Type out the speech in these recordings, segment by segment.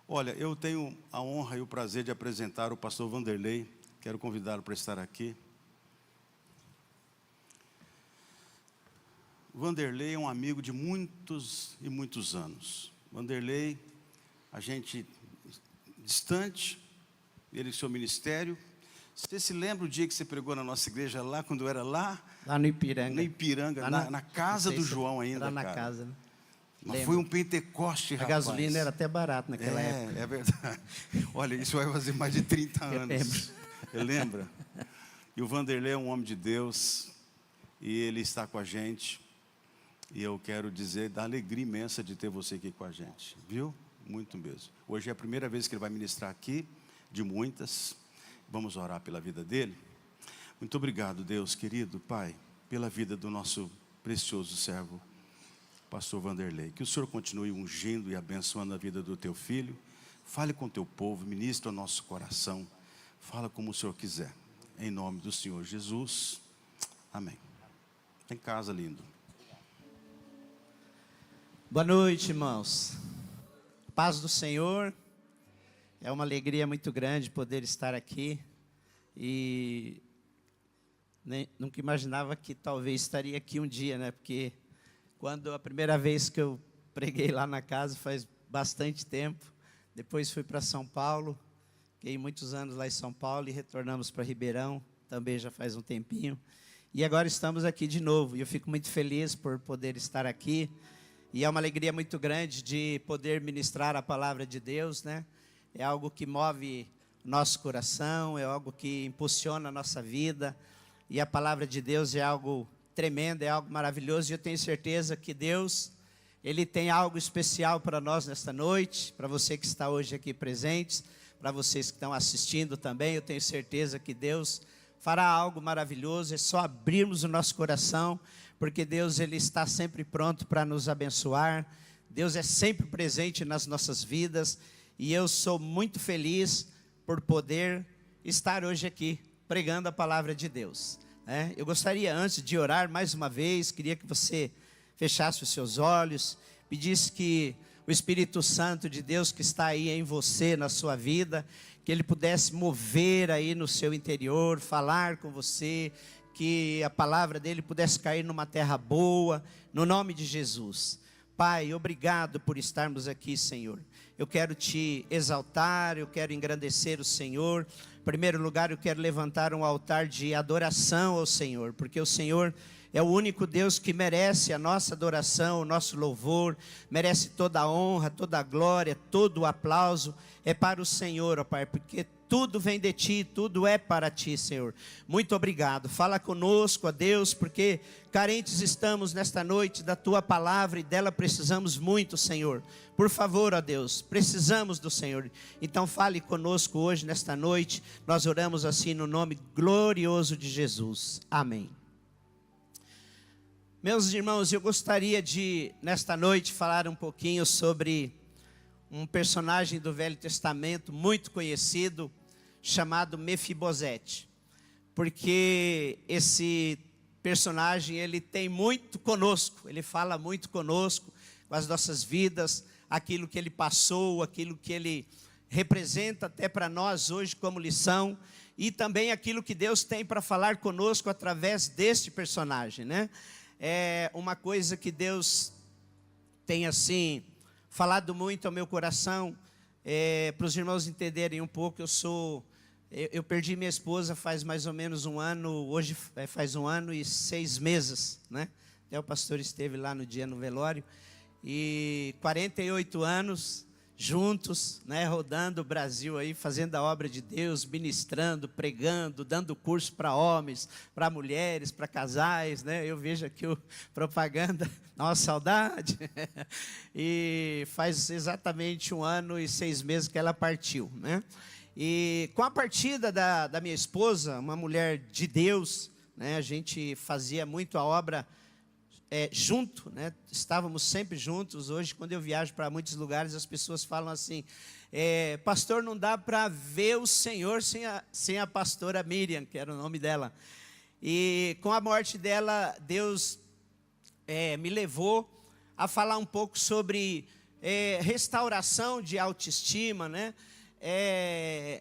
Olha, eu tenho a honra e o prazer de apresentar o pastor Vanderlei. Quero convidá-lo para estar aqui. Vanderlei é um amigo de muitos e muitos anos. Vanderlei, a gente distante, ele e seu ministério. Você se lembra o dia que você pregou na nossa igreja lá, quando eu era lá? Lá no Ipiranga. Na Ipiranga, na casa do João ainda, era na cara. casa, né? Mas Lembro. foi um Pentecoste, rapaz. A gasolina era até barata naquela época. É verdade. Olha, isso vai fazer mais de 30 anos. Eu lembro. E o Vanderlei é um homem de Deus, e ele está com a gente. E eu quero dizer da alegria imensa de ter você aqui com a gente, viu? Muito mesmo. Hoje é a primeira vez que ele vai ministrar aqui, de muitas. Vamos orar pela vida dele. Muito obrigado, Deus querido, Pai, pela vida do nosso precioso servo, pastor Vanderlei. Que o Senhor continue ungindo e abençoando a vida do teu filho. Fale com o teu povo, ministra o nosso coração. Fala como o Senhor quiser. Em nome do Senhor Jesus. Amém. Tem casa, lindo. Boa noite, irmãos. Paz do Senhor. É uma alegria muito grande poder estar aqui. E nunca imaginava que talvez estaria aqui um dia, né? Porque quando a primeira vez que eu preguei lá na casa, faz bastante tempo. Depois fui para São Paulo. Fiquei muitos anos lá em São Paulo e retornamos para Ribeirão. Também já faz um tempinho. E agora estamos aqui de novo. E eu fico muito feliz por poder estar aqui. E é uma alegria muito grande de poder ministrar a palavra de Deus, né? É algo que move nosso coração, é algo que impulsiona a nossa vida. E a palavra de Deus é algo tremendo, é algo maravilhoso. E eu tenho certeza que Deus, Ele tem algo especial para nós nesta noite. Para você que está hoje aqui presente, para vocês que estão assistindo também, eu tenho certeza que Deus fará algo maravilhoso. É só abrirmos o nosso coração, porque Deus, Ele está sempre pronto para nos abençoar. Deus é sempre presente nas nossas vidas. E eu sou muito feliz por poder estar hoje aqui, pregando a palavra de Deus. Eu gostaria, antes de orar mais uma vez, queria que você fechasse os seus olhos, pedisse que o Espírito Santo de Deus que está aí em você, na sua vida, que Ele pudesse mover aí no seu interior, falar com você, que a palavra dele pudesse cair numa terra boa, no nome de Jesus. Pai, obrigado por estarmos aqui, Senhor. Eu quero te exaltar, eu quero engrandecer o Senhor. Em primeiro lugar, eu quero levantar um altar de adoração ao Senhor, porque o Senhor é o único Deus que merece a nossa adoração, o nosso louvor, merece toda a honra, toda a glória, todo o aplauso. É para o Senhor, ó Pai, porque tudo vem de Ti, tudo é para Ti, Senhor. Muito obrigado. Fala conosco, ó Deus, porque carentes estamos nesta noite da Tua palavra e dela precisamos muito, Senhor. Por favor, ó Deus, precisamos do Senhor. Então fale conosco hoje, nesta noite. Nós oramos assim no nome glorioso de Jesus. Amém. Meus irmãos, eu gostaria de, nesta noite, falar um pouquinho sobre um personagem do Velho Testamento muito conhecido, chamado Mefibosete. Porque esse personagem, ele tem muito conosco, ele fala muito conosco, com as nossas vidas, aquilo que ele passou, aquilo que ele representa até para nós hoje como lição, e também aquilo que Deus tem para falar conosco através deste personagem, né? É uma coisa que Deus tem assim falado muito ao meu coração, para os irmãos entenderem um pouco. Eu perdi minha esposa faz mais ou menos um ano, hoje faz 1 ano e 6 meses, né? Até o pastor esteve lá no dia no velório, e 48 anos juntos, né, rodando o Brasil aí, fazendo a obra de Deus, ministrando, pregando, dando curso para homens, para mulheres, para casais, né? Eu vejo aqui o propaganda, nossa, saudade. E faz exatamente 1 ano e 6 meses que ela partiu, né? E com a partida da minha esposa, uma mulher de Deus, né, a gente fazia muito a obra junto, né? Estávamos sempre juntos. Hoje, quando eu viajo para muitos lugares, as pessoas falam assim: pastor, não dá para ver o Senhor sem a pastora Miriam, que era o nome dela. E com a morte dela, Deus me levou a falar um pouco sobre restauração de autoestima, né?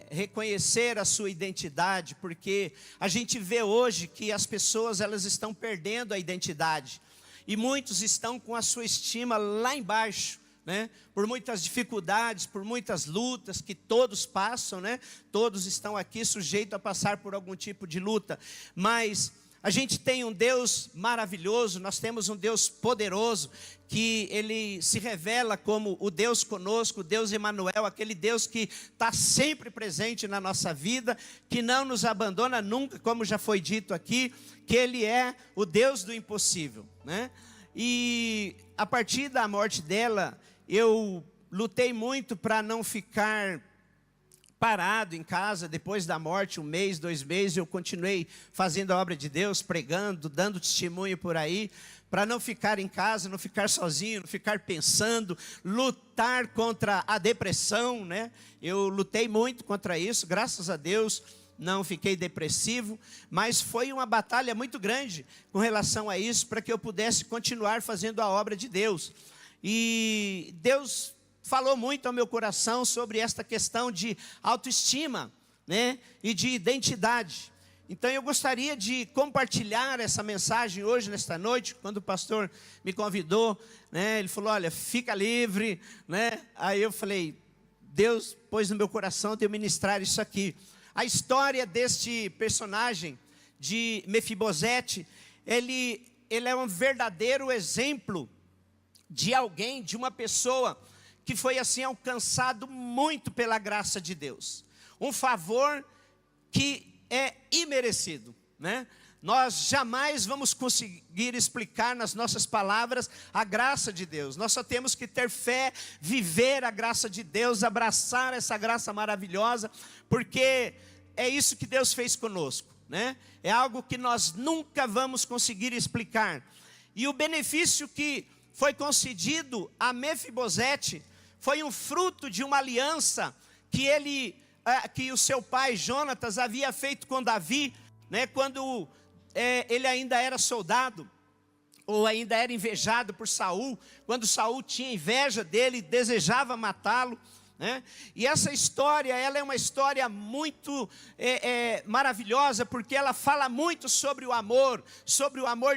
Reconhecer a sua identidade, porque a gente vê hoje que as pessoas elas estão perdendo a identidade, e muitos estão com a sua estima lá embaixo, né? Por muitas dificuldades, por muitas lutas que todos passam, né? Todos estão aqui sujeitos a passar por algum tipo de luta, mas a gente tem um Deus maravilhoso, nós temos um Deus poderoso, que Ele se revela como o Deus conosco, o Deus Emanuel, aquele Deus que está sempre presente na nossa vida, que não nos abandona nunca, como já foi dito aqui, que Ele é o Deus do impossível, né? E a partir da morte dela, eu lutei muito para não ficar parado em casa. Depois da morte, 1 mês, 2 meses, eu continuei fazendo a obra de Deus, pregando, dando testemunho por aí, para não ficar em casa, não ficar sozinho, não ficar pensando, lutar contra a depressão, né? Eu lutei muito contra isso, graças a Deus, não fiquei depressivo, mas foi uma batalha muito grande com relação a isso, para que eu pudesse continuar fazendo a obra de Deus. E Deus falou muito ao meu coração sobre esta questão de autoestima, né, e de identidade. Então eu gostaria de compartilhar essa mensagem hoje, nesta noite, quando o pastor me convidou, né, ele falou, olha, fica livre, né? Aí eu falei, Deus pôs no meu coração de eu ministrar isso aqui. A história deste personagem, de Mefibosete, ele é um verdadeiro exemplo de alguém, de uma pessoa que foi assim alcançado muito pela graça de Deus. Um favor que é imerecido, né? Nós jamais vamos conseguir explicar nas nossas palavras a graça de Deus. Nós só temos que ter fé, viver a graça de Deus, abraçar essa graça maravilhosa, porque é isso que Deus fez conosco, né? É algo que nós nunca vamos conseguir explicar. E o benefício que foi concedido a Mefibosete foi um fruto de uma aliança que o seu pai Jonatas havia feito com Davi, né, quando ele ainda era soldado, ou ainda era invejado por Saul, quando Saul tinha inveja dele, desejava matá-lo, né? E essa história, ela é uma história muito maravilhosa, porque ela fala muito sobre o amor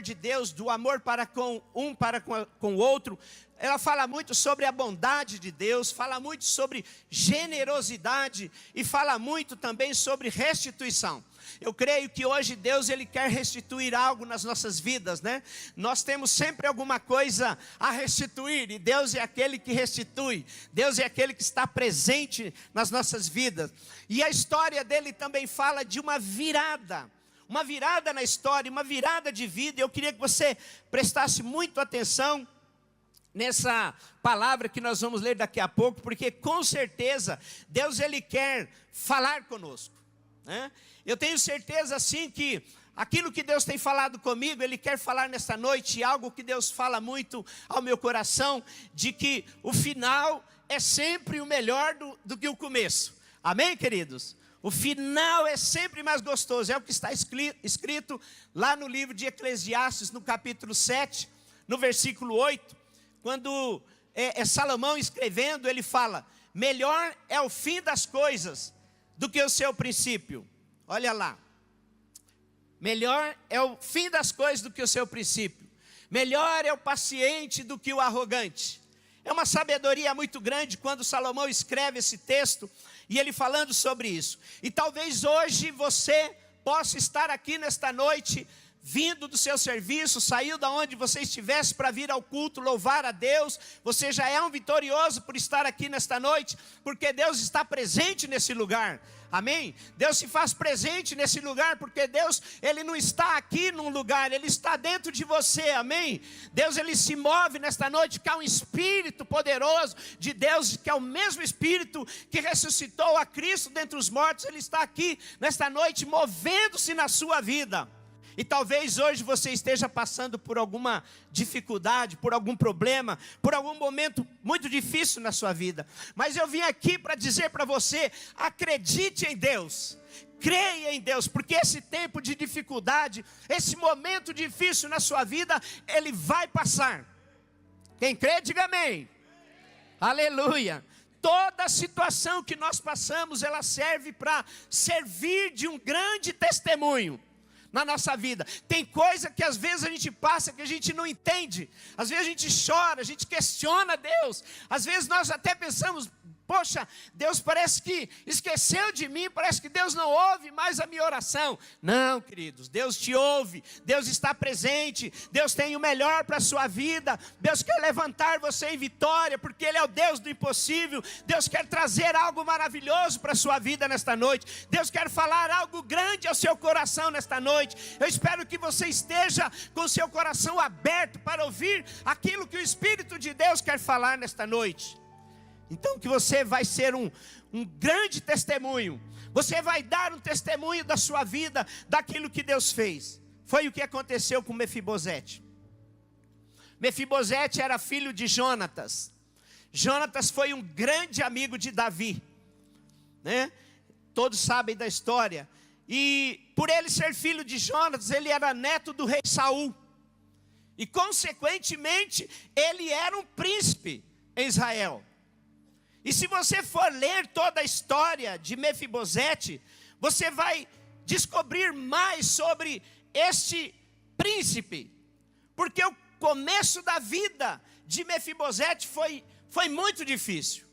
de Deus, do amor para com um, para com o outro. Ela fala muito sobre a bondade de Deus, fala muito sobre generosidade e fala muito também sobre restituição. Eu creio que hoje Deus ele quer restituir algo nas nossas vidas, né? Nós temos sempre alguma coisa a restituir, e Deus é aquele que restitui. Deus é aquele que está presente nas nossas vidas. E a história dele também fala de uma virada na história, uma virada de vida. Eu queria que você prestasse muito atenção nessa palavra que nós vamos ler daqui a pouco, porque com certeza Deus ele quer falar conosco, né? Eu tenho certeza assim que aquilo que Deus tem falado comigo, Ele quer falar nesta noite, algo que Deus fala muito ao meu coração, de que o final é sempre o melhor do que o começo. Amém, queridos? O final é sempre mais gostoso, é o que está escrito lá no livro de Eclesiastes, no capítulo 7, no versículo 8, quando Salomão escrevendo, ele fala, melhor é o fim das coisas do que o seu princípio. Olha lá, melhor é o fim das coisas do que o seu princípio, melhor é o paciente do que o arrogante. É uma sabedoria muito grande quando Salomão escreve esse texto, e ele falando sobre isso. E talvez hoje você possa estar aqui nesta noite, vindo do seu serviço, saiu da onde você estivesse para vir ao culto, louvar a Deus. Você já é um vitorioso por estar aqui nesta noite, porque Deus está presente nesse lugar. Amém? Deus se faz presente nesse lugar, porque Deus, Ele não está aqui num lugar, Ele está dentro de você, amém? Deus, Ele se move nesta noite, que há um Espírito poderoso de Deus, que é o mesmo Espírito que ressuscitou a Cristo dentre os mortos. Ele está aqui nesta noite, movendo-se na sua vida. E talvez hoje você esteja passando por alguma dificuldade, por algum problema, por algum momento muito difícil na sua vida. Mas eu vim aqui para dizer para você, acredite em Deus, creia em Deus, porque esse tempo de dificuldade, esse momento difícil na sua vida, ele vai passar. Quem crê, diga amém. Aleluia. Toda situação que nós passamos, ela serve para servir de um grande testemunho na nossa vida. Tem coisa que às vezes a gente passa que a gente não entende. Às vezes a gente chora, a gente questiona Deus. Às vezes nós até pensamos, poxa, Deus parece que esqueceu de mim, parece que Deus não ouve mais a minha oração. Não, queridos, Deus te ouve, Deus está presente, Deus tem o melhor para a sua vida, Deus quer levantar você em vitória, porque Ele é o Deus do impossível. Deus quer trazer algo maravilhoso para a sua vida nesta noite. Deus quer falar algo grande ao seu coração nesta noite. Eu espero que você esteja com o seu coração aberto para ouvir aquilo que o Espírito de Deus quer falar nesta noite. Então que você vai ser um grande testemunho. Você vai dar um testemunho da sua vida, daquilo que Deus fez. Foi o que aconteceu com Mefibosete. Mefibosete era filho de Jonatas. Jonatas foi um grande amigo de Davi, né? Todos sabem da história. E por ele ser filho de Jonatas, ele era neto do rei Saul. E consequentemente, ele era um príncipe em Israel. E se você for ler toda a história de Mefibosete, você vai descobrir mais sobre este príncipe. Porque o começo da vida de Mefibosete foi muito difícil.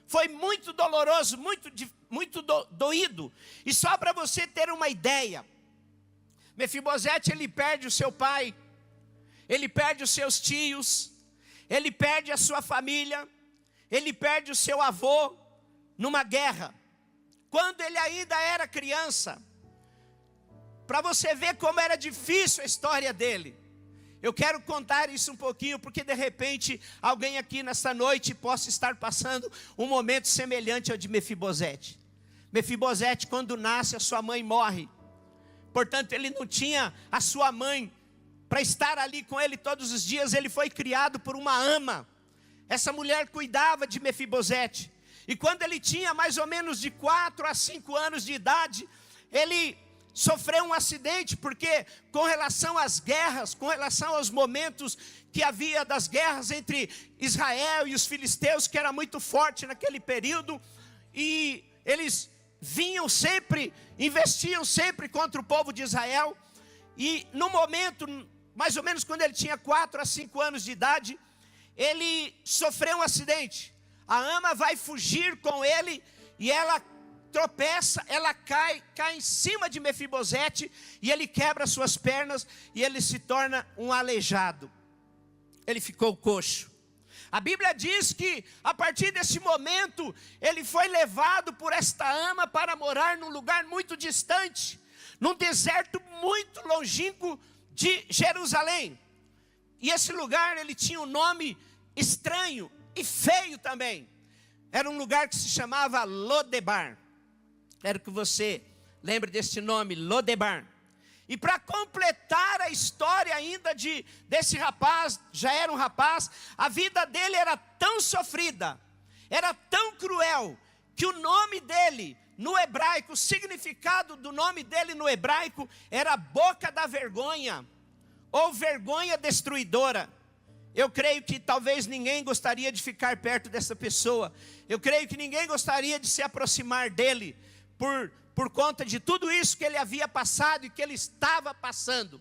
Foi muito doloroso, muito doído. E só para você ter uma ideia, Mefibosete, ele perde o seu pai, ele perde os seus tios, ele perde a sua família, ele perde o seu avô numa guerra, quando ele ainda era criança. Para você ver como era difícil a história dele. Eu quero contar isso um pouquinho, porque de repente alguém aqui nessa noite possa estar passando um momento semelhante ao de Mefibosete. Mefibosete, quando nasce, a sua mãe morre. Portanto, ele não tinha a sua mãe para estar ali com ele todos os dias. Ele foi criado por uma ama. Essa mulher cuidava de Mefibosete. E quando ele tinha mais ou menos de 4 a 5 anos de idade, ele sofreu um acidente, porque com relação às guerras, com relação aos momentos que havia das guerras entre Israel e os filisteus, que era muito forte naquele período, e eles vinham sempre, investiam sempre contra o povo de Israel. E no momento, mais ou menos quando ele tinha 4 a 5 anos de idade, ele sofreu um acidente. A ama vai fugir com ele e ela tropeça, ela cai em cima de Mefibosete, e ele quebra suas pernas e ele se torna um aleijado. Ele ficou coxo. A Bíblia diz que a partir desse momento ele foi levado por esta ama para morar num lugar muito distante, num deserto muito longínquo de Jerusalém. E esse lugar, ele tinha um nome estranho e feio também. Era um lugar que se chamava Lodebar. Quero que você lembre desse nome, Lodebar. E para completar a história ainda desse rapaz, já era um rapaz, a vida dele era tão sofrida, era tão cruel, que o nome dele no hebraico, o significado do nome dele no hebraico era boca da vergonha, ou vergonha destruidora. Eu creio que talvez ninguém gostaria de ficar perto dessa pessoa. Eu creio que ninguém gostaria de se aproximar dele, por conta de tudo isso que ele havia passado e que ele estava passando.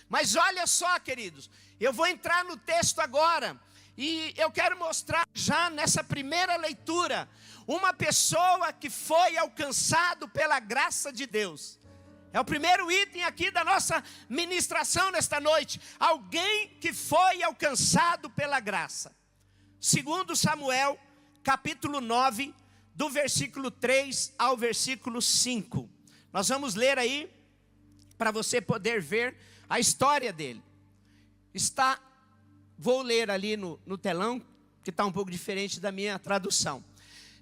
Mas olha só, queridos, eu vou entrar no texto agora, e eu quero mostrar já nessa primeira leitura, uma pessoa que foi alcançado pela graça de Deus. É o primeiro item aqui da nossa ministração nesta noite. Alguém que foi alcançado pela graça. Segundo Samuel, capítulo 9, do versículo 3 ao versículo 5. Nós vamos ler aí, para você poder ver a história dele. Vou ler ali no telão, que está um pouco diferente da minha tradução.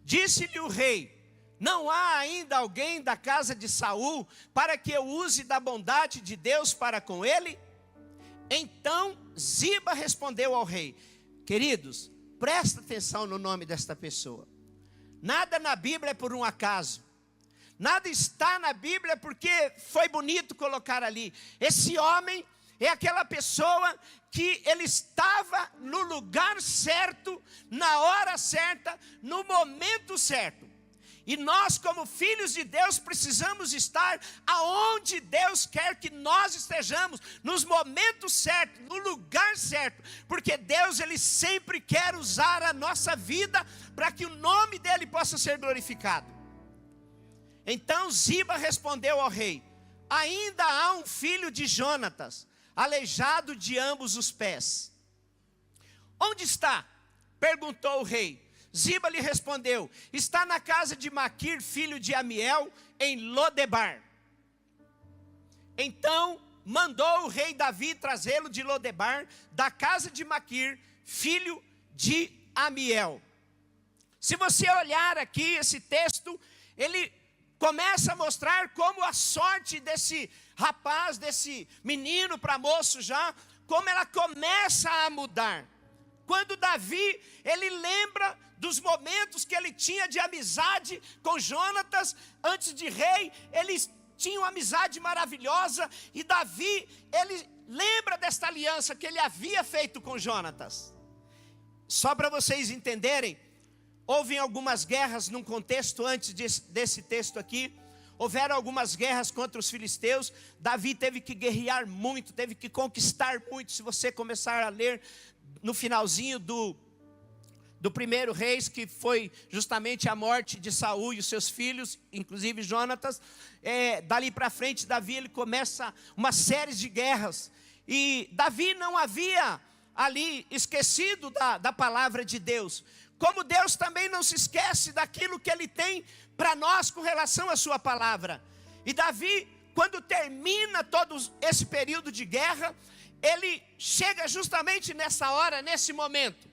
Disse-lhe o rei: não há ainda alguém da casa de Saul para que eu use da bondade de Deus para com ele? Então Ziba respondeu ao rei. Queridos, presta atenção no nome desta pessoa. Nada na Bíblia é por um acaso. Nada está na Bíblia porque foi bonito colocar ali. Esse homem, é aquela pessoa que ele estava no lugar certo, na hora certa, no momento certo. E nós, como filhos de Deus, precisamos estar aonde Deus quer que nós estejamos, nos momentos certos, no lugar certo, porque Deus, Ele sempre quer usar a nossa vida para que o nome dEle possa ser glorificado. Então Ziba respondeu ao rei: ainda há um filho de Jonatas, aleijado de ambos os pés. Onde está? Perguntou o rei. Ziba lhe respondeu: está na casa de Maquir, filho de Amiel, em Lodebar. Então mandou o rei Davi trazê-lo de Lodebar, da casa de Maquir, filho de Amiel. Se você olhar aqui esse texto, ele começa a mostrar como a sorte desse rapaz, desse menino para moço já, como ela começa a mudar. Quando Davi, ele lembra dos momentos que ele tinha de amizade com Jonatas, antes de rei, eles tinham uma amizade maravilhosa, e Davi, ele lembra desta aliança que ele havia feito com Jonatas. Só para vocês entenderem, houve algumas guerras num contexto antes desse texto aqui, houveram algumas guerras contra os filisteus. Davi teve que guerrear muito, teve que conquistar muito. Se você começar a ler no finalzinho do primeiro Reis, que foi justamente a morte de Saul e os seus filhos, inclusive Jonatas, dali para frente Davi, ele começa uma série de guerras, e Davi não havia ali esquecido da palavra de Deus, como Deus também não se esquece daquilo que Ele tem para nós com relação à sua palavra. E Davi, quando termina todo esse período de guerra, ele chega justamente nessa hora, nesse momento,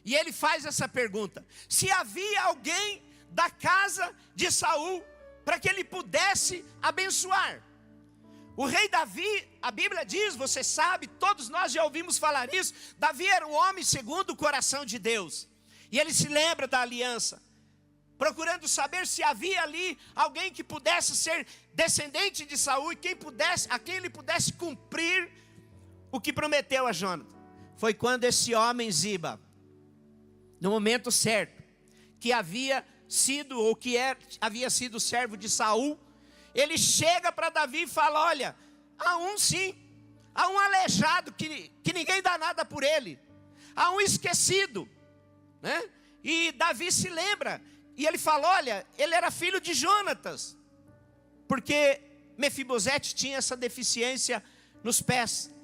e ele faz essa pergunta: se havia alguém da casa de Saul para que ele pudesse abençoar. O rei Davi, a Bíblia diz, você sabe, todos nós já ouvimos falar isso, Davi era um homem segundo o coração de Deus, e ele se lembra da aliança, procurando saber se havia ali alguém que pudesse ser descendente de Saul, e a quem ele pudesse cumprir o que prometeu a Jonatas. Foi quando esse homem Ziba, no momento certo, que havia sido, ou que havia sido servo de Saul, ele chega para Davi e fala: olha, há um sim, há um aleijado que ninguém dá nada por ele, há um esquecido, né? E Davi se lembra, e ele fala: olha, ele era filho de Jonatas, porque Mefibosete tinha essa deficiência nos pés.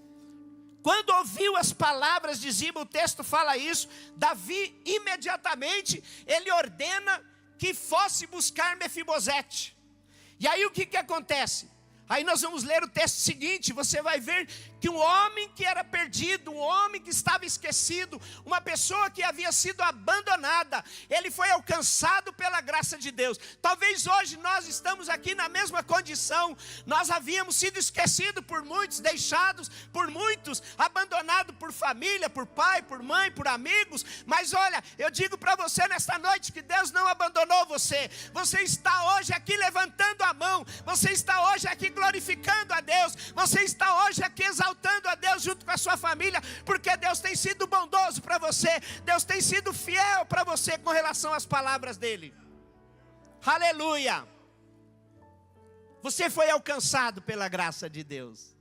Quando ouviu as palavras de Ziba, o texto fala isso, Davi imediatamente, ele ordena que fosse buscar Mefibosete. E aí o que acontece? Aí nós vamos ler o texto seguinte, você vai ver que um homem que era perdido, um homem que estava esquecido, uma pessoa que havia sido abandonada, ele foi alcançado pela graça de Deus. Talvez hoje nós estamos aqui na mesma condição, nós havíamos sido esquecidos por muitos, deixados por muitos, abandonados por família, por pai, por mãe, por amigos, mas olha, eu digo para você nesta noite que Deus não abandonou você. Você está hoje aqui levantando a mão, você está hoje aqui glorificando a Deus, você está hoje aqui exaltando a Deus junto com a sua família, porque Deus tem sido bondoso para você, Deus tem sido fiel para você com relação às palavras dele. Aleluia! Você foi alcançado pela graça de Deus.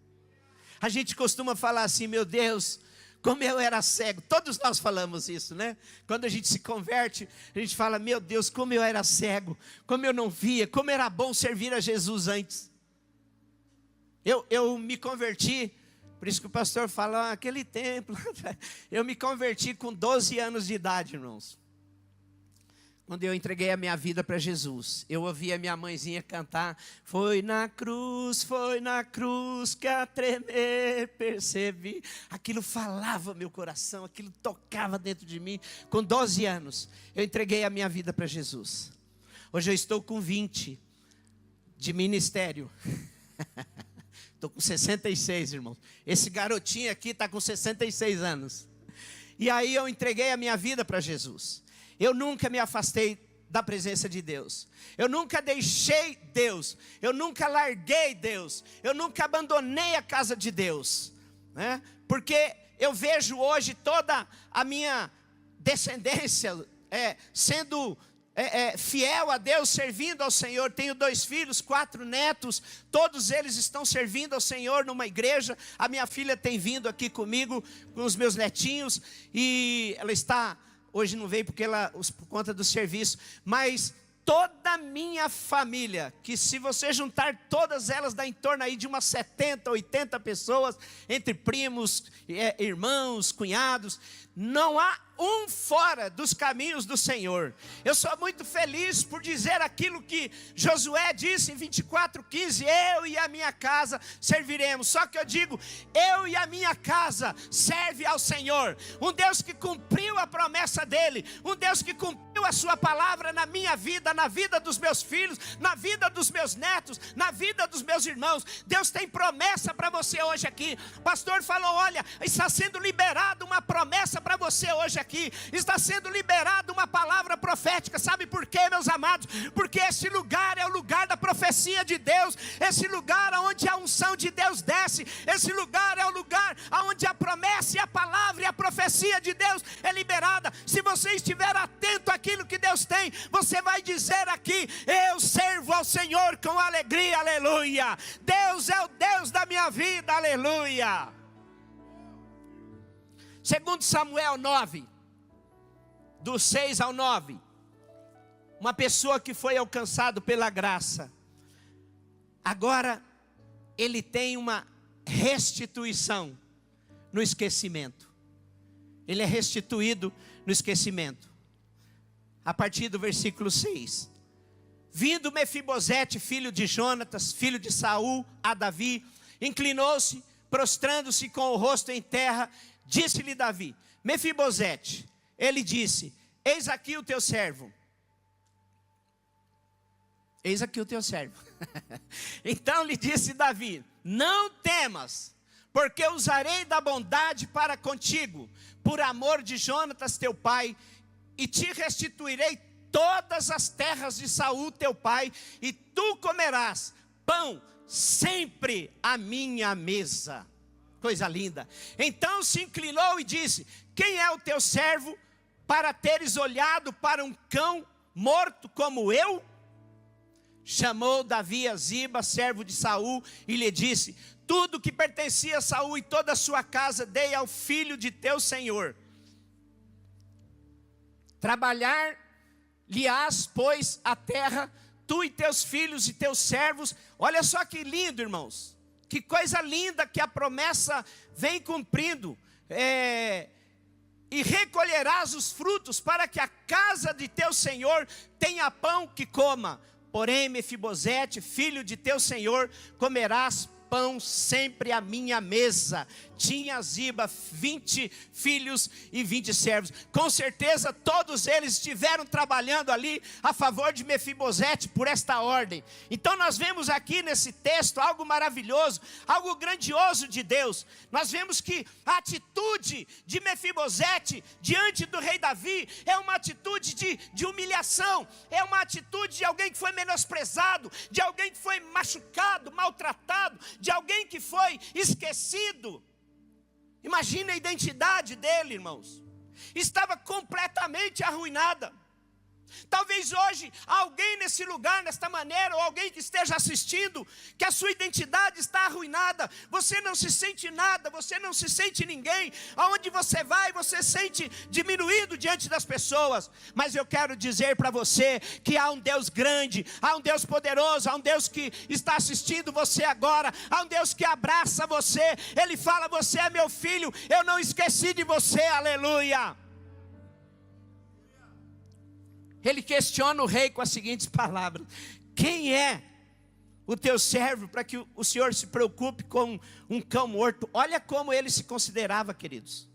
A gente costuma falar assim: meu Deus, como eu era cego. Todos nós falamos isso, né? Quando a gente se converte, a gente fala: meu Deus, como eu era cego, como eu não via, como era bom servir a Jesus antes. Eu me converti, por isso que o pastor fala, aquele tempo, eu me converti com 12 anos de idade, irmãos. Quando eu entreguei a minha vida para Jesus, eu ouvi a minha mãezinha cantar: foi na cruz que a tremer percebi. Aquilo falava meu coração, aquilo tocava dentro de mim. Com 12 anos, eu entreguei a minha vida para Jesus. Hoje eu estou com 20 de ministério. Estou com 66, irmãos. Esse garotinho aqui está com 66 anos. E aí eu entreguei a minha vida para Jesus. Eu nunca me afastei da presença de Deus. Eu nunca deixei Deus. Eu nunca larguei Deus. Eu nunca abandonei a casa de Deus. né? Porque eu vejo hoje toda a minha descendência sendo fiel a Deus, servindo ao Senhor. Tenho 2 filhos, 4 netos, todos eles estão servindo ao Senhor numa igreja. A minha filha tem vindo aqui comigo, com os meus netinhos, e ela está, hoje não veio por conta do serviço, mas toda a minha família, que se você juntar todas elas, dá em torno aí de umas 70, 80 pessoas, entre primos, irmãos, cunhados, não há um fora dos caminhos do Senhor. Eu sou muito feliz por dizer aquilo que Josué disse em 24:15, eu e a minha casa serviremos. Só que eu digo, eu e a minha casa serve ao Senhor, um Deus que cumpriu a promessa dele, um Deus que cumpriu a sua palavra na minha vida, na vida dos meus filhos, na vida dos meus netos, na vida dos meus irmãos. Deus tem promessa para você hoje aqui. O pastor falou, olha, está sendo liberada uma promessa para você hoje aqui, está sendo liberada uma palavra profética. Sabe por quê, meus amados? Porque esse lugar é o lugar da profecia de Deus, esse lugar onde a unção de Deus desce, esse lugar é o lugar onde a promessa e a palavra e a profecia de Deus é liberada. Se você estiver atento àquilo que Deus tem, você vai dizer aqui, eu servo ao Senhor com alegria, aleluia. Deus é o Deus da minha vida, aleluia. Segundo Samuel 9, do 6 ao 9, uma pessoa que foi alcançado pela graça, agora ele tem uma restituição no esquecimento. Ele é restituído no esquecimento. A partir do versículo 6. Vindo Mefibosete, filho de Jonatas, filho de Saul, a Davi, inclinou-se, prostrando-se com o rosto em terra, disse-lhe Davi, Mefibosete, ele disse, eis aqui o teu servo. Eis aqui o teu servo. Então lhe disse Davi, não temas, porque usarei da bondade para contigo, por amor de Jonatas teu pai, e te restituirei todas as terras de Saul teu pai, e tu comerás pão sempre à minha mesa. Coisa linda. Então se inclinou e disse, quem é o teu servo para teres olhado para um cão morto como eu? Chamou Davi a Ziba, servo de Saul, e lhe disse, tudo que pertencia a Saul e toda a sua casa dei ao filho de teu senhor. Trabalhar-lhe-ás, pois, a terra, tu e teus filhos e teus servos. Olha só que lindo, irmãos. Que coisa linda que a promessa vem cumprindo. E recolherás os frutos para que a casa de teu senhor tenha pão que coma. Porém, Mefibosete, filho de teu senhor, comerás pão sempre à minha mesa. Tinha Ziba 20 filhos e 20 servos. Com certeza todos eles estiveram trabalhando ali a favor de Mefibosete por esta ordem. Então nós vemos aqui nesse texto algo maravilhoso, algo grandioso de Deus. Nós vemos que a atitude de Mefibosete diante do rei Davi é uma atitude de humilhação, é uma atitude de alguém que foi menosprezado, de alguém que foi machucado, maltratado, de alguém que foi esquecido. Imagina a identidade dele, irmãos. Estava completamente arruinada. Talvez hoje alguém nesse lugar, nesta maneira, ou alguém que esteja assistindo, que a sua identidade está arruinada, você não se sente nada, você não se sente ninguém, aonde você vai, você se sente diminuído diante das pessoas. Mas eu quero dizer para você que há um Deus grande, há um Deus poderoso, há um Deus que está assistindo você agora, há um Deus que abraça você, Ele fala, você é meu filho, eu não esqueci de você, aleluia. Ele questiona o rei com as seguintes palavras, quem é o teu servo para que o Senhor se preocupe com um cão morto? Olha como ele se considerava, queridos.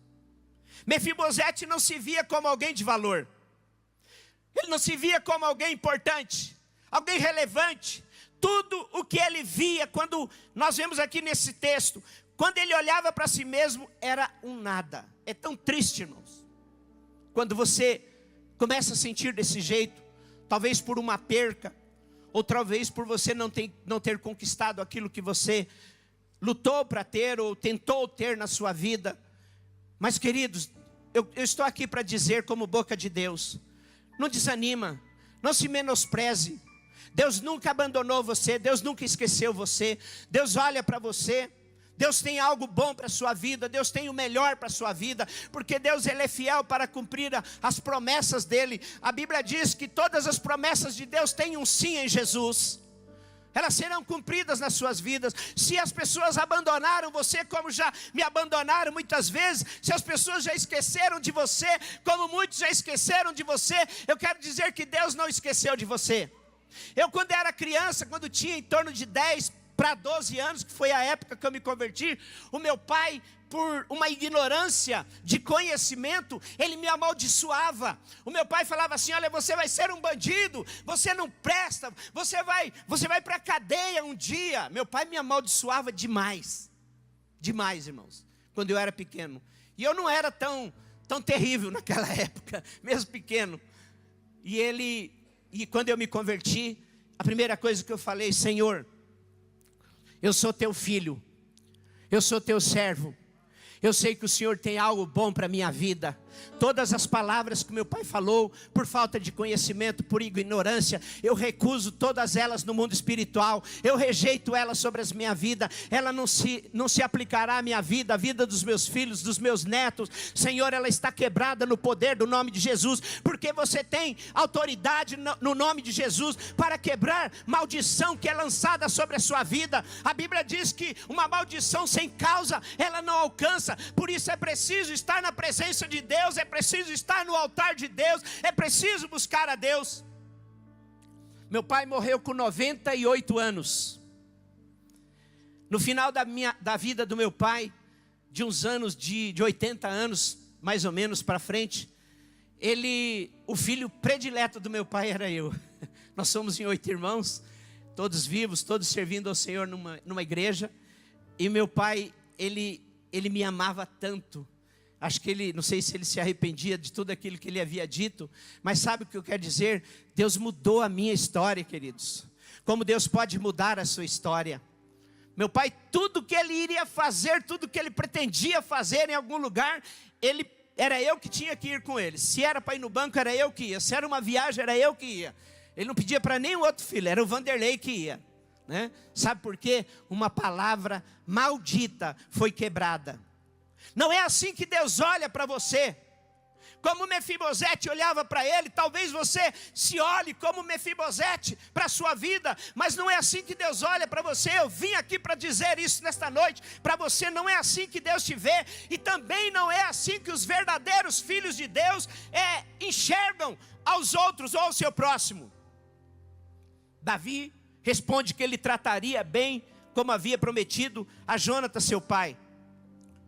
Mefibosete não se via como alguém de valor, ele não se via como alguém importante, alguém relevante. Tudo o que ele via, quando nós vemos aqui nesse texto, quando ele olhava para si mesmo, era um nada. É tão triste, irmãos, quando você começa a sentir desse jeito, talvez por uma perca, ou talvez por você não ter conquistado aquilo que você lutou para ter ou tentou ter na sua vida. Mas, queridos, eu estou aqui para dizer como boca de Deus, não desanima, não se menospreze. Deus nunca abandonou você, Deus nunca esqueceu você. Deus olha para você, Deus tem algo bom para a sua vida, Deus tem o melhor para a sua vida, porque Deus ele é fiel para cumprir as promessas dele. A Bíblia diz que todas as promessas de Deus têm um sim em Jesus. Elas serão cumpridas nas suas vidas. Se as pessoas abandonaram você, como já me abandonaram muitas vezes, se as pessoas já esqueceram de você, como muitos já esqueceram de você, eu quero dizer que Deus não esqueceu de você. Eu, quando era criança, quando tinha em torno de 10 para 12 anos, que foi a época que eu me converti, o meu pai, por uma ignorância de conhecimento, ele me amaldiçoava. O meu pai falava assim: olha, você vai ser um bandido, você não presta, você vai para a cadeia um dia. Meu pai me amaldiçoava demais, demais, irmãos, quando eu era pequeno. E eu não era tão terrível naquela época, mesmo pequeno. E quando eu me converti, a primeira coisa que eu falei: Senhor, eu sou teu filho, eu sou teu servo, eu sei que o Senhor tem algo bom para a minha vida. Todas as palavras que meu pai falou, por falta de conhecimento, por ignorância, eu recuso todas elas no mundo espiritual. Eu rejeito elas sobre a minha vida. Ela não se aplicará à minha vida, à vida dos meus filhos, dos meus netos. Senhor, ela está quebrada no poder do nome de Jesus, porque você tem autoridade no nome de Jesus para quebrar maldição que é lançada sobre a sua vida. A Bíblia diz que uma maldição sem causa, ela não alcança. Por isso é preciso estar na presença de Deus, é preciso estar no altar de Deus, é preciso buscar a Deus. Meu pai morreu com 98 anos. No final da vida do meu pai, de uns anos, de 80 anos, mais ou menos para frente, o filho predileto do meu pai era eu. Nós somos em 8 irmãos, todos vivos, todos servindo ao Senhor numa igreja. E meu pai, ele me amava tanto. Acho que não sei se ele se arrependia de tudo aquilo que ele havia dito, mas sabe o que eu quero dizer? Deus mudou a minha história, queridos. Como Deus pode mudar a sua história? Meu pai, tudo que ele iria fazer, tudo que ele pretendia fazer em algum lugar, era eu que tinha que ir com ele. Se era para ir no banco, era eu que ia. Se era uma viagem, era eu que ia. Ele não pedia para nenhum outro filho, era o Vanderlei que ia, né? Sabe por quê? Uma palavra maldita foi quebrada. Não é assim que Deus olha para você. Como Mefibosete olhava para ele, talvez você se olhe como Mefibosete para a sua vida, mas não é assim que Deus olha para você. Eu vim aqui para dizer isso nesta noite para você. Não é assim que Deus te vê, e também não é assim que os verdadeiros filhos de Deus enxergam aos outros ou ao seu próximo. Davi responde que ele trataria bem, como havia prometido a Jonatas, seu pai.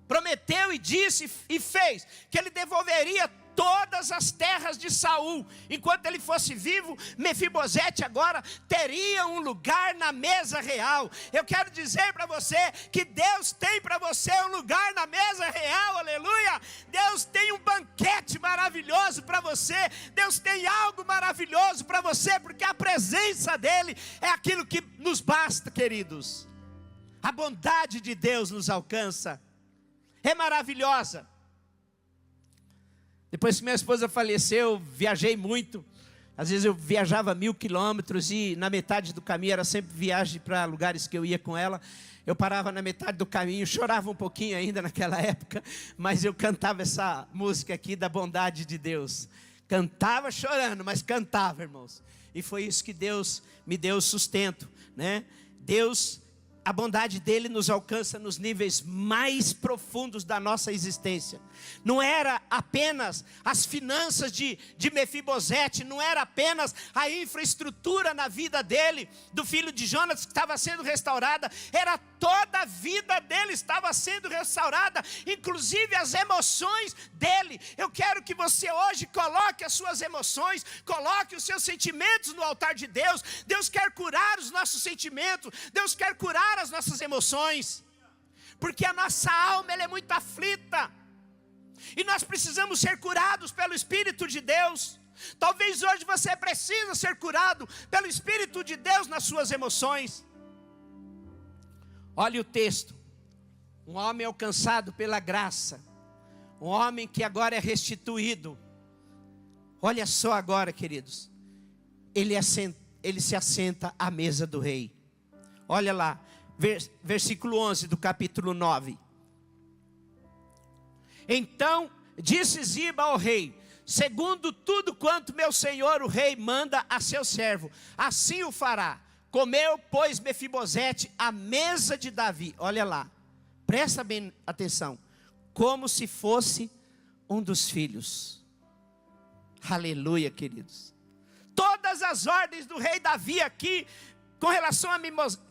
Prometeu e disse e fez que ele devolveria todas as terras de Saul. Enquanto ele fosse vivo, Mefibosete agora teria um lugar na mesa real. Eu quero dizer para você que Deus tem para você um lugar na mesa real, aleluia. Deus tem um banquete maravilhoso para você. Deus tem algo maravilhoso para você, porque a presença dele é aquilo que nos basta, queridos. A bondade de Deus nos alcança, é maravilhosa. Depois que minha esposa faleceu, viajei muito. Às vezes eu viajava 1000 quilômetros e na metade do caminho, era sempre viagem para lugares que eu ia com ela. Eu parava na metade do caminho, chorava um pouquinho ainda naquela época, mas eu cantava essa música aqui da bondade de Deus. Cantava chorando, mas cantava, irmãos. E foi isso que Deus me deu sustento, né? A bondade dele nos alcança nos níveis mais profundos da nossa existência. Não era apenas as finanças de Mefibosete, não era apenas a infraestrutura na vida dele, do filho de Jonatas, que estava sendo restaurada. Era toda a vida dele estava sendo restaurada, inclusive as emoções dele. Eu quero que você hoje coloque as suas emoções, coloque os seus sentimentos no altar de Deus. Deus quer curar os nossos sentimentos, Deus quer curar as nossas emoções, porque a nossa alma ela é muito aflita, e nós precisamos ser curados pelo Espírito de Deus. Talvez hoje você precisa ser curado pelo Espírito de Deus nas suas emoções. Olha o texto, um homem alcançado pela graça, um homem que agora é restituído. Olha só agora, queridos, ele se assenta à mesa do rei. Olha lá, versículo 11 do capítulo 9. Então disse Ziba ao rei: segundo tudo quanto meu senhor o rei manda a seu servo, assim o fará. Comeu, pois, Mefibosete à mesa de Davi. Olha lá, presta bem atenção. Como se fosse um dos filhos. Aleluia, queridos. Todas as ordens do rei Davi aqui, com relação a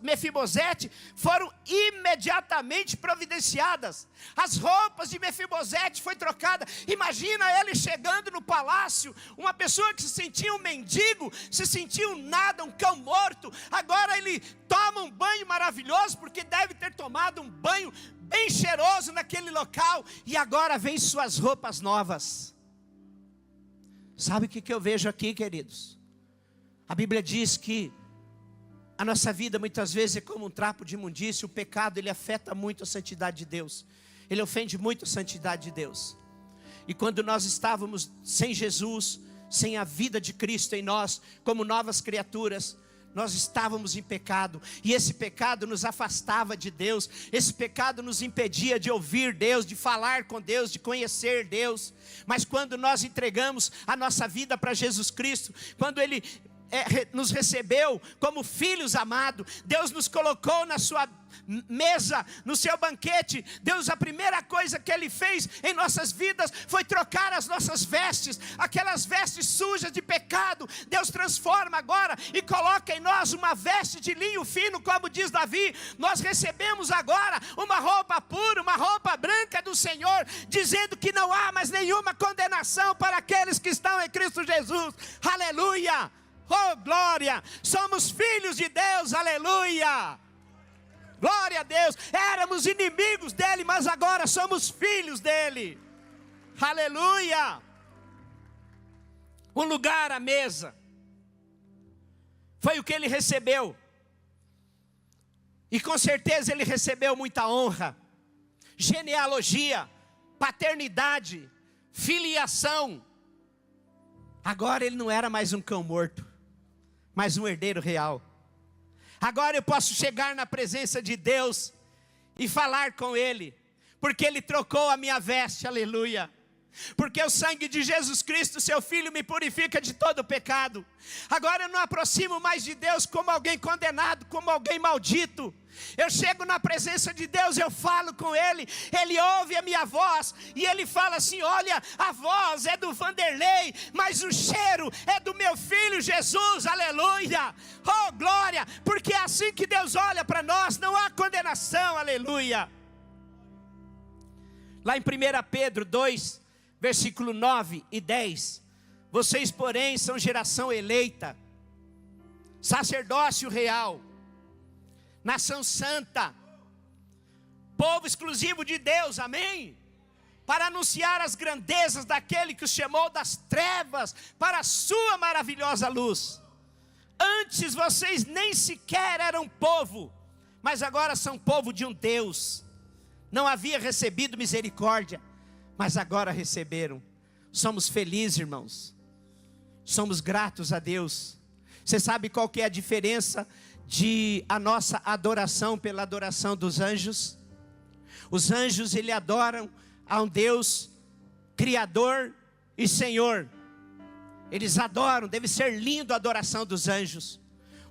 Mefibosete, foram imediatamente providenciadas. As roupas de Mefibosete foi trocada. Imagina ele chegando no palácio, uma pessoa que se sentia um mendigo, se sentia um nada, um cão morto. Agora ele toma um banho maravilhoso, porque deve ter tomado um banho bem cheiroso naquele local, e agora vem suas roupas novas. Sabe o que eu vejo aqui, queridos? A Bíblia diz que a nossa vida muitas vezes é como um trapo de imundícia. O pecado, ele afeta muito a santidade de Deus. Ele ofende muito a santidade de Deus. E quando nós estávamos sem Jesus, sem a vida de Cristo em nós, como novas criaturas, nós estávamos em pecado. E esse pecado nos afastava de Deus. Esse pecado nos impedia de ouvir Deus, de falar com Deus, de conhecer Deus. Mas quando nós entregamos a nossa vida para Jesus Cristo, quando Ele nos recebeu como filhos amados, Deus nos colocou na sua mesa, no seu banquete. Deus, a primeira coisa que Ele fez em nossas vidas foi trocar as nossas vestes, aquelas vestes sujas de pecado. Deus transforma agora e coloca em nós uma veste de linho fino, como diz Davi. Nós recebemos agora uma roupa pura, uma roupa branca do Senhor, dizendo que não há mais nenhuma condenação para aqueles que estão em Cristo Jesus. Aleluia! Oh, glória! Somos filhos de Deus, aleluia! Glória a Deus! Éramos inimigos dEle, mas agora somos filhos dEle. Aleluia! Um lugar à mesa foi o que ele recebeu. E com certeza ele recebeu muita honra, genealogia, paternidade, filiação. Agora ele não era mais um cão morto, mas um herdeiro real. Agora eu posso chegar na presença de Deus e falar com Ele, porque Ele trocou a minha veste, aleluia. Porque o sangue de Jesus Cristo, seu Filho, me purifica de todo pecado. Agora eu não aproximo mais de Deus como alguém condenado, como alguém maldito. Eu chego na presença de Deus, eu falo com Ele, Ele ouve a minha voz, e Ele fala assim: olha, a voz é do Vanderlei, mas o cheiro é do meu filho Jesus, aleluia. Oh, glória, porque é assim que Deus olha para nós, não há condenação, aleluia. Lá em 1 Pedro 2, versículo 9 e 10, vocês porém são geração eleita, sacerdócio real, nação santa, povo exclusivo de Deus, amém? Para anunciar as grandezas daquele que os chamou das trevas para a sua maravilhosa luz. Antes vocês nem sequer eram povo, mas agora são povo de um Deus. Não havia recebido misericórdia, mas agora receberam. Somos felizes, irmãos. Somos gratos a Deus. Você sabe qual que é a diferença de a nossa adoração pela adoração dos anjos? Os anjos, eles adoram a um Deus Criador e Senhor. Eles adoram, deve ser lindo a adoração dos anjos.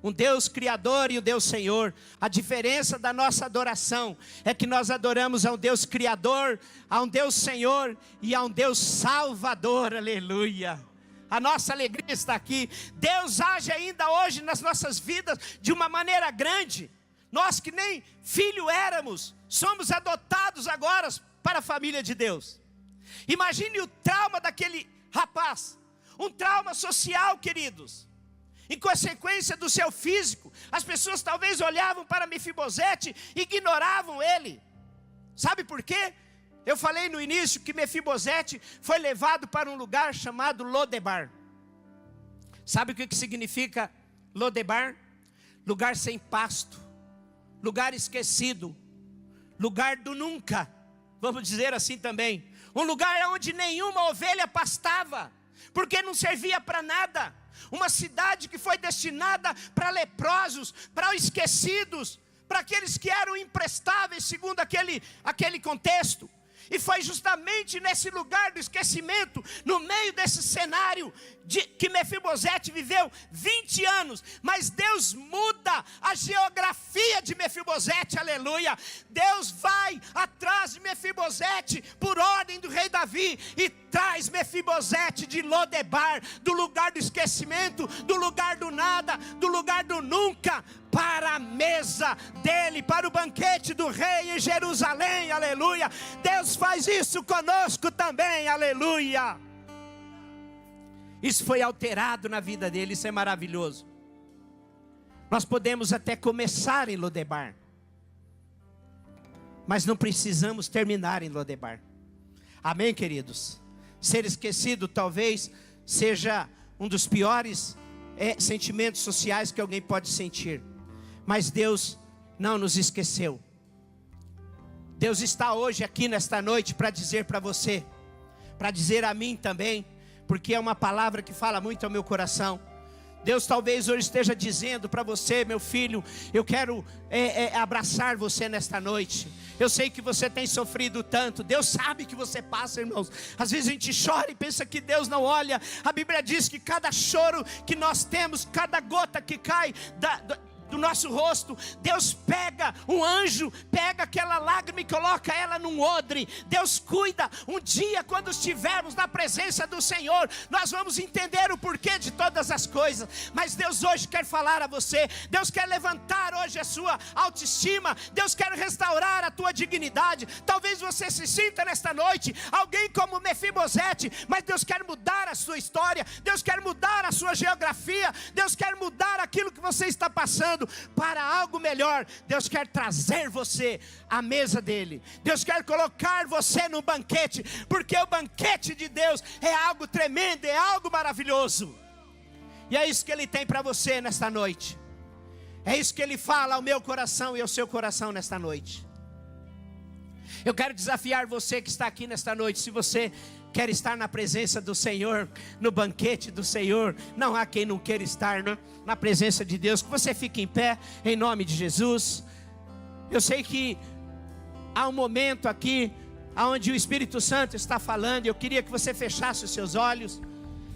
Um Deus Criador e um Deus Senhor. A diferença da nossa adoração é que nós adoramos a um Deus Criador, a um Deus Senhor e a um Deus Salvador, aleluia. A nossa alegria está aqui. Deus age ainda hoje nas nossas vidas de uma maneira grande. Nós que nem filho éramos, somos adotados agora para a família de Deus. Imagine o trauma daquele rapaz, um trauma social, queridos. Em consequência do seu físico, as pessoas talvez olhavam para Mefibosete e ignoravam ele. Sabe por quê? Eu falei no início que Mefibosete foi levado para um lugar chamado Lodebar. Sabe o que significa Lodebar? Lugar sem pasto, lugar esquecido, lugar do nunca, vamos dizer assim também. Um lugar onde nenhuma ovelha pastava, porque não servia para nada. Uma cidade que foi destinada para leprosos, para os esquecidos, para aqueles que eram imprestáveis segundo aquele contexto. E foi justamente nesse lugar do esquecimento, no meio desse cenário, que Mefibosete viveu 20 anos. Mas Deus muda a geografia de Mefibosete, aleluia. Deus vai atrás de Mefibosete, por ordem do rei Davi, e traz Mefibosete de Lodebar, do lugar do esquecimento, do lugar do nada, do lugar do nunca, para a mesa dele, para o banquete do rei em Jerusalém, aleluia. Deus faz isso conosco também, aleluia. Isso foi alterado na vida dele, isso é maravilhoso. Nós podemos até começar em Lodebar, mas não precisamos terminar em Lodebar. Amém, queridos? Ser esquecido talvez seja um dos piores sentimentos sociais que alguém pode sentir. Mas Deus não nos esqueceu. Deus está hoje aqui nesta noite para dizer para você, para dizer a mim também, porque é uma palavra que fala muito ao meu coração. Deus talvez hoje esteja dizendo para você, meu filho, eu quero abraçar você nesta noite. Eu sei que você tem sofrido tanto. Deus sabe que você passa, irmãos. Às vezes a gente chora e pensa que Deus não olha. A Bíblia diz que cada choro que nós temos, cada gota que cai do nosso rosto, Deus pega um anjo, pega aquela lágrima e coloca ela num odre. Deus cuida. Um dia, quando estivermos na presença do Senhor, nós vamos entender o porquê de todas as coisas. Mas Deus hoje quer falar a você. Deus quer levantar hoje a sua autoestima. Deus quer restaurar a tua dignidade. Talvez você se sinta nesta noite alguém como Mefibosete, mas Deus quer mudar a sua história. Deus quer mudar a sua geografia. Deus quer mudar aquilo que você está passando para algo melhor. Deus quer trazer você à mesa dele. Deus quer colocar você no banquete, porque o banquete de Deus é algo tremendo, é algo maravilhoso. E é isso que ele tem para você nesta noite. É isso que ele fala ao meu coração e ao seu coração nesta noite. Eu quero desafiar você que está aqui nesta noite. Se você quer estar na presença do Senhor, no banquete do Senhor, não há quem não queira estar na presença de Deus. Que você fique em pé, em nome de Jesus. Eu sei que há um momento aqui onde o Espírito Santo está falando. Eu queria que você fechasse os seus olhos.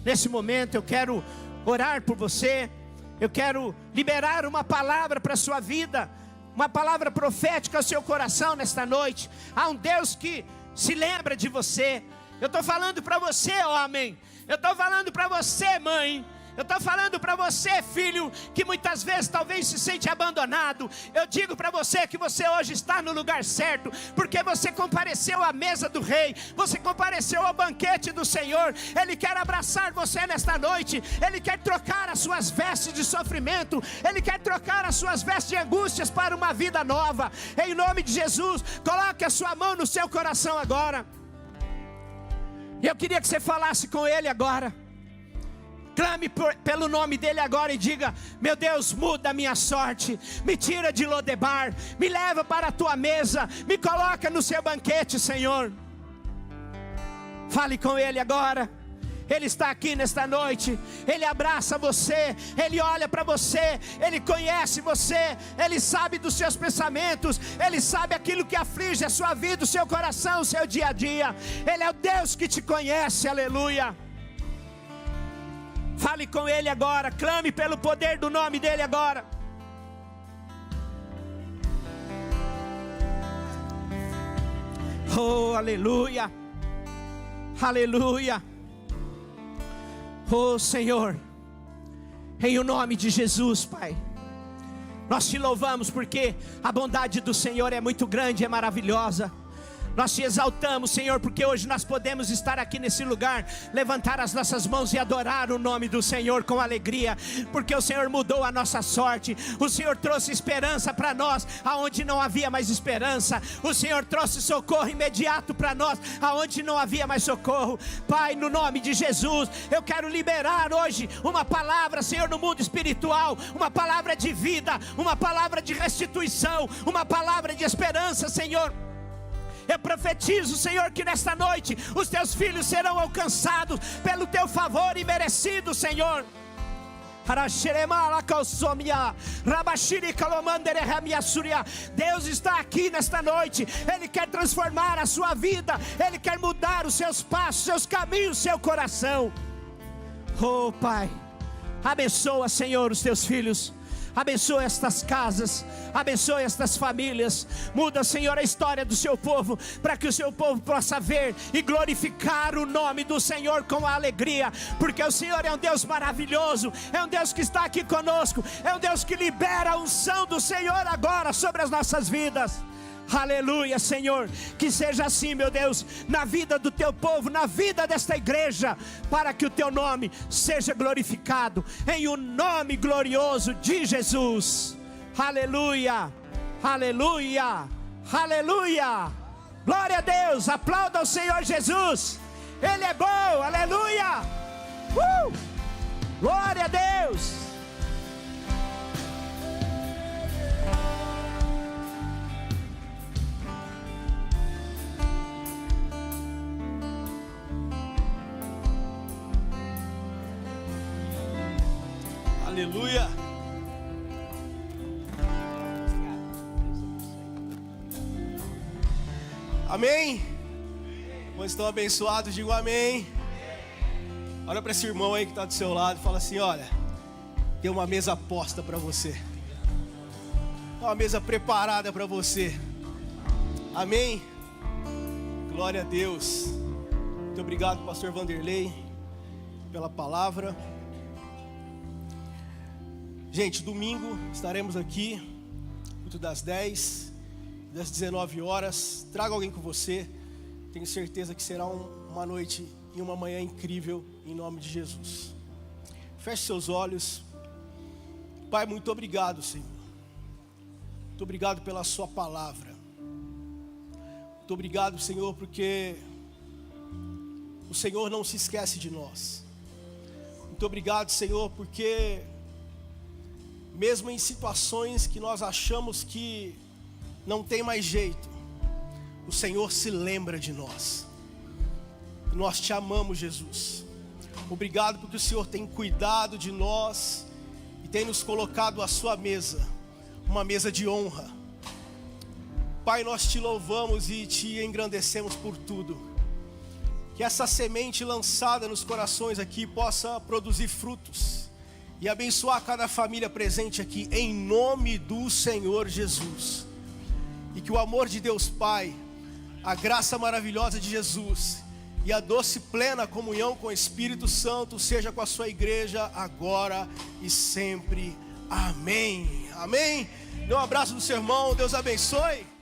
Nesse momento eu quero orar por você. Eu quero liberar uma palavra para a sua vida, uma palavra profética ao seu coração nesta noite. Há um Deus que se lembra de você. Eu estou falando para você, homem. Eu estou falando para você, mãe. Eu estou falando para você, filho, que muitas vezes talvez se sente abandonado. Eu digo para você que você hoje está no lugar certo, porque você compareceu à mesa do rei, você compareceu ao banquete do Senhor. Ele quer abraçar você nesta noite. Ele quer trocar as suas vestes de sofrimento, Ele quer trocar as suas vestes de angústias para uma vida nova. Em nome de Jesus, coloque a sua mão no seu coração agora. E eu queria que você falasse com Ele agora. Clame pelo nome dele agora e diga: meu Deus, muda a minha sorte, me tira de Lodebar, me leva para a tua mesa, me coloca no seu banquete, Senhor. Fale com ele agora. Ele está aqui nesta noite. Ele abraça você, Ele olha para você, Ele conhece você, Ele sabe dos seus pensamentos, Ele sabe aquilo que aflige a sua vida, o seu coração, o seu dia a dia. Ele é o Deus que te conhece, aleluia. Fale com Ele agora, clame pelo poder do nome dEle agora. Oh, aleluia, aleluia. Oh Senhor, em o nome de Jesus, Pai, nós te louvamos porque a bondade do Senhor é muito grande, é maravilhosa. Nós te exaltamos, Senhor, porque hoje nós podemos estar aqui nesse lugar, levantar as nossas mãos e adorar o nome do Senhor com alegria, porque o Senhor mudou a nossa sorte, o Senhor trouxe esperança para nós, aonde não havia mais esperança, o Senhor trouxe socorro imediato para nós, aonde não havia mais socorro. Pai, no nome de Jesus, eu quero liberar hoje uma palavra, Senhor, no mundo espiritual, uma palavra de vida, uma palavra de restituição, uma palavra de esperança, Senhor. Eu profetizo, Senhor, que nesta noite os teus filhos serão alcançados pelo teu favor imerecido, Senhor. Deus está aqui nesta noite. Ele quer transformar a sua vida, Ele quer mudar os seus passos, seus caminhos, seu coração. Oh Pai, abençoa, Senhor, os teus filhos. Abençoa estas casas, abençoa estas famílias. Muda, Senhor, a história do seu povo, para que o seu povo possa ver e glorificar o nome do Senhor com alegria, porque o Senhor é um Deus maravilhoso, é um Deus que está aqui conosco, é um Deus que libera a unção do Senhor agora sobre as nossas vidas. Aleluia, Senhor, que seja assim, meu Deus, na vida do teu povo, na vida desta igreja, para que o teu nome seja glorificado, em o nome glorioso de Jesus. Aleluia, aleluia, aleluia. Glória a Deus, aplauda o Senhor Jesus, Ele é bom, aleluia. Glória a Deus. Aleluia. Amém. Quando estão abençoados, digo amém. Olha para esse irmão aí que está do seu lado e fala assim: olha, tem uma mesa posta para você, uma mesa preparada para você. Amém. Glória a Deus. Muito obrigado, pastor Vanderlei, pela palavra. Gente, domingo estaremos aqui, culto das 10, das 19 horas. Traga alguém com você. Tenho certeza que será uma noite e uma manhã incrível, em nome de Jesus. Feche seus olhos. Pai, muito obrigado, Senhor. Muito obrigado pela sua palavra. Muito obrigado, Senhor, porque o Senhor não se esquece de nós. Muito obrigado, Senhor, porque mesmo em situações que nós achamos que não tem mais jeito, o Senhor se lembra de nós. Nós te amamos, Jesus. Obrigado porque o Senhor tem cuidado de nós e tem nos colocado à sua mesa, uma mesa de honra. Pai, nós te louvamos e te engrandecemos por tudo. Que essa semente lançada nos corações aqui possa produzir frutos e abençoar cada família presente aqui, em nome do Senhor Jesus. E que o amor de Deus Pai, a graça maravilhosa de Jesus e a doce plena comunhão com o Espírito Santo seja com a sua igreja agora e sempre. Amém. Amém. Dê um abraço do seu irmão. Deus abençoe.